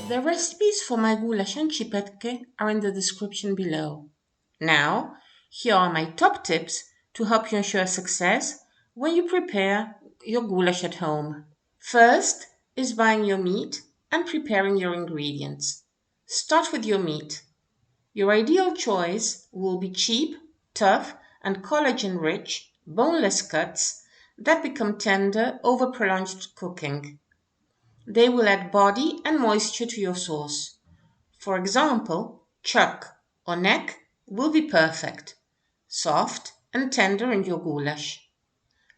The recipes for my Goulash Csipetke are in the description below. Now, here are my top tips to help you ensure success when you prepare your goulash at home. First is buying your meat and preparing your ingredients. Start with your meat. Your ideal choice will be cheap, tough, and collagen-rich, boneless cuts that become tender over prolonged cooking. They will add body and moisture to your sauce. For example, chuck or neck will be perfect, soft and tender in your goulash.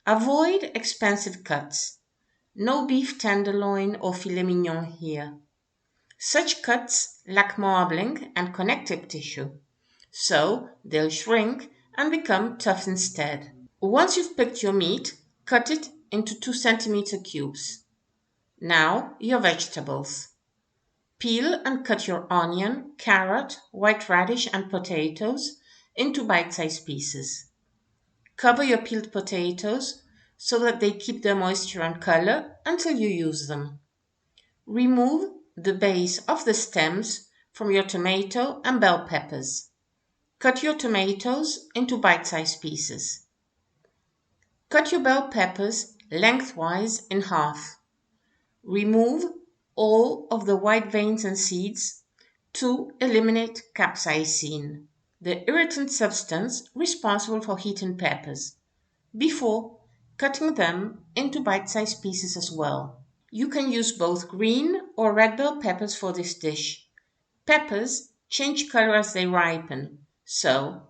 Avoid expensive cuts. No beef tenderloin or filet mignon here. Such cuts lack marbling and connective tissue, so they'll shrink and become tough instead. Once you've picked your meat, cut it into 2 cm cubes. Now your vegetables. Peel and cut your onion, carrot, white radish and potatoes into bite-sized pieces. Cover your peeled potatoes so that they keep their moisture and color until you use them. Remove the base of the stems from your tomato and bell peppers. Cut your tomatoes into bite-sized pieces. Cut your bell peppers lengthwise in half. Remove all of the white veins and seeds to eliminate capsaicin, the irritant substance responsible for heating peppers, before cutting them into bite-sized pieces as well. You can use both green or red bell peppers for this dish. Peppers change color as they ripen, so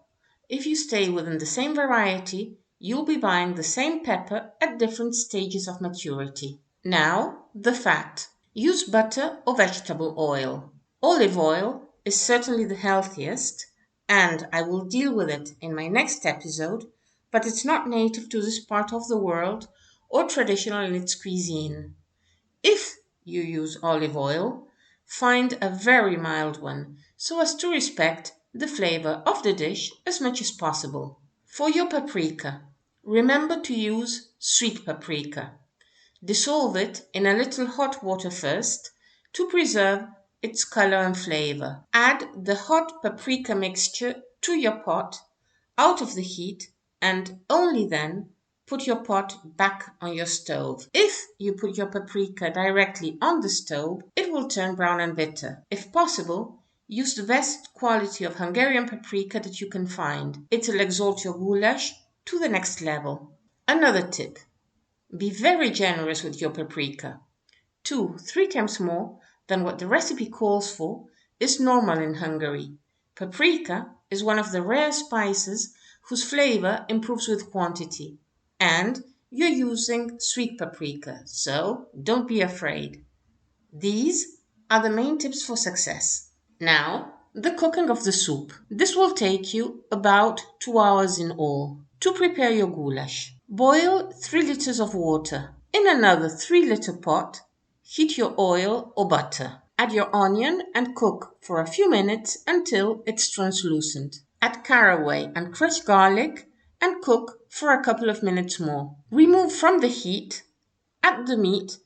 if you stay within the same variety, you'll be buying the same pepper at different stages of maturity. Now, the fat. Use butter or vegetable oil. Olive oil is certainly the healthiest, and I will deal with it in my next episode, but it's not native to this part of the world or traditional in its cuisine. If you use olive oil, find a very mild one so as to respect the flavor of the dish as much as possible. For your paprika, remember to use sweet paprika. Dissolve it in a little hot water first to preserve its color and flavor. Add the hot paprika mixture to your pot out of the heat and only then put your pot back on your stove. If you put your paprika directly on the stove, it will turn brown and bitter. If possible, use the best quality of Hungarian paprika that you can find. It'll exalt your goulash to the next level. Another tip. Be very generous with your paprika. 2-3 times more than what the recipe calls for is normal in Hungary. Paprika is one of the rare spices whose flavor improves with quantity. And you're using sweet paprika, so don't be afraid. These are the main tips for success. Now, the cooking of the soup. This will take you about 2 hours in all. To prepare your goulash, boil 3 liters of water. In another 3-liter pot, heat your oil or butter. Add your onion and cook for a few minutes until it's translucent. Add caraway and crushed garlic and cook for a couple of minutes more. Remove from the heat, add the meat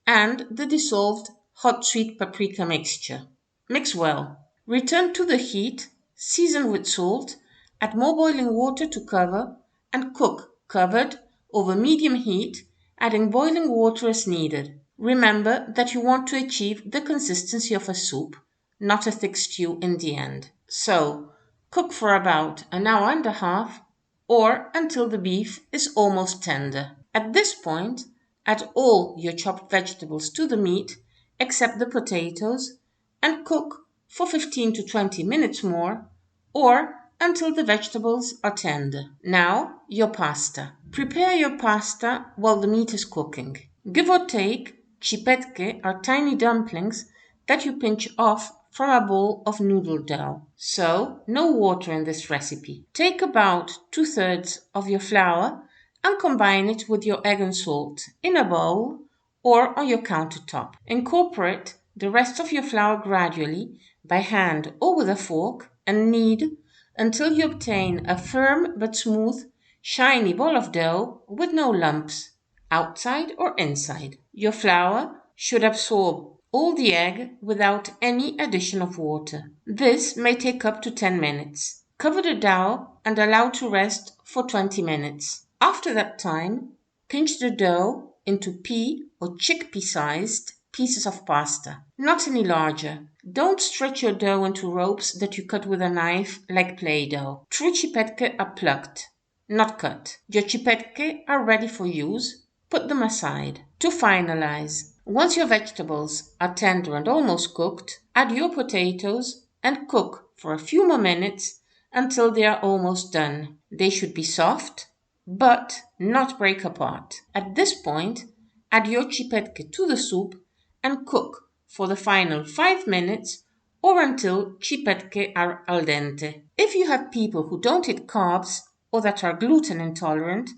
and the dissolved hot sweet paprika mixture. Mix well. Return to the heat, season with salt, add more boiling water to cover and cook covered over medium heat, adding boiling water as needed. Remember that you want to achieve the consistency of a soup, not a thick stew in the end. So, cook for about an hour and a half or until the beef is almost tender. At this point, add all your chopped vegetables to the meat except the potatoes and cook for 15 to 20 minutes more or until the vegetables are tender. Now, your pasta. Prepare your pasta while the meat is cooking. Give or take, csipetke are tiny dumplings that you pinch off from a bowl of noodle dough. So, no water in this recipe. Take about 2/3 of your flour and combine it with your egg and salt in a bowl or on your countertop. Incorporate the rest of your flour gradually by hand or with a fork and knead until you obtain a firm but smooth, shiny ball of dough with no lumps, outside or inside. Your flour should absorb all the egg without any addition of water. This may take up to 10 minutes. Cover the dough and allow to rest for 20 minutes. After that time, pinch the dough into pea or chickpea-sized pieces of pasta, not any larger. Don't stretch your dough into ropes that you cut with a knife like Play-Doh. True Csipetke are plucked, not cut. Your Csipetke are ready for use. Put them aside. To finalize, once your vegetables are tender and almost cooked, add your potatoes and cook for a few more minutes until they are almost done. They should be soft, but not break apart. At this point, add your Csipetke to the soup and cook for the final 5 minutes or until Csipetke are al dente. If you have people who don't eat carbs or that are gluten intolerant,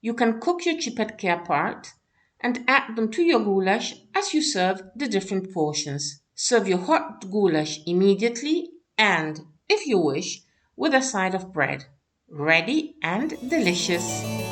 you can cook your Csipetke apart and add them to your goulash as you serve the different portions. Serve your hot goulash immediately and, if you wish, with a side of bread. Ready and delicious!